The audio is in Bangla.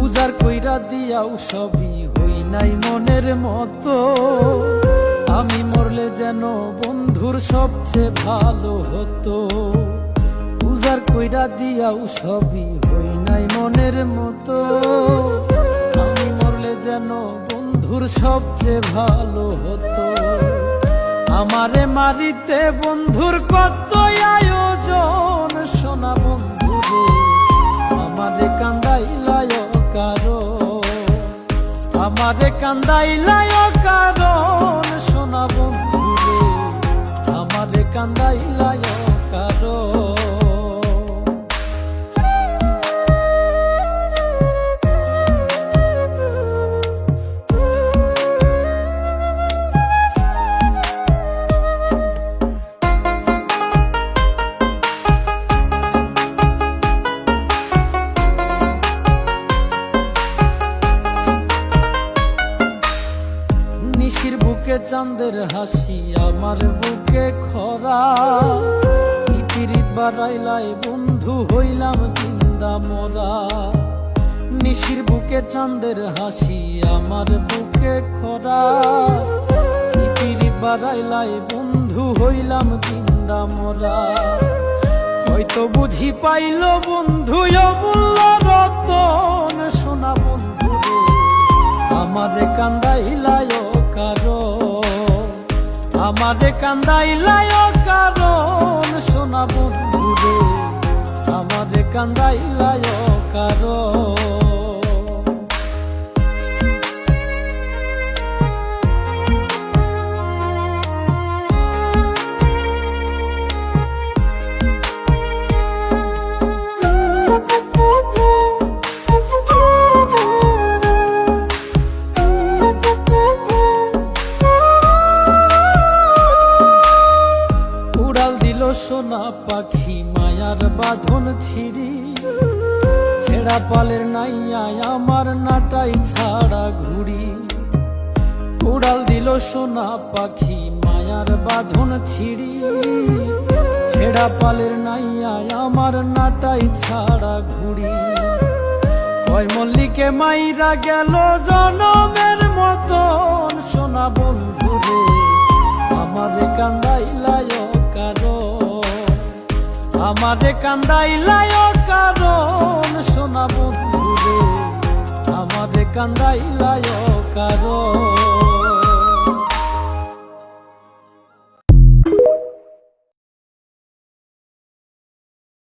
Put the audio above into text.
উজাড় কইরা দিয়াও সবই হই নাই মনের মতো। আমি মরলে যেন বন্ধুর সবচেয়ে ভালো হতো। উজাড় কইরা দিয়াও সবই হই নাই মনের মতো। আমি মরলে যেন বন্ধুর সবচেয়ে ভালো হতো। আমারে মারিতে বন্ধুর কত আয়োজন, সোনা বন্ধুরে আমারে কান্দাইলায় কারো, আমারে কান্দাইলায় কারণ, সোনা বন্ধুরে আমারে কান্দাইলায় কারো। নিশির বুকে চাঁদের হাসি, আমার বুকে খরা। ইতিরিত বাড়াইলাই বন্ধু হইলাম জিন্দা মোরা। নিশির বুকে চাঁদের হাসি, আমার বুকে খরা। ইতিরিত বাড়াইলাই বন্ধু হইলাম জিন্দা মোরা। হয়তো বুঝি পাইল বন্ধু অমূল্য রতন, সোনা বন্ধু রে আমারে কান্দাইলায় কারো, আমারে কান্দাইলায় কারণ, সোনা বন্ধুরে আমারে কান্দাইলায় কারো। সোনা পাখি মায়ার বাঁধন ছিড়ি, ছেঁড়া পালের নাইয়া আমার নাটাই ছাড়া ঘুড়ি। উড়াল দিল সোনা পাখি মায়ার বাঁধন ছিড়ি, ছেঁড়া পালের নাইয়া আমার নাটাই ছাড়া ঘুড়ি। কয় মল্লিকে মাইরা গেল জনমের মতন, সোনা বন্ধুরে আমারে কান্দাইলায় কারো, আমারে কান্দাইলায় কারণ, সোনা বন্ধুরে আমারে কান্দাইলায় কারণ।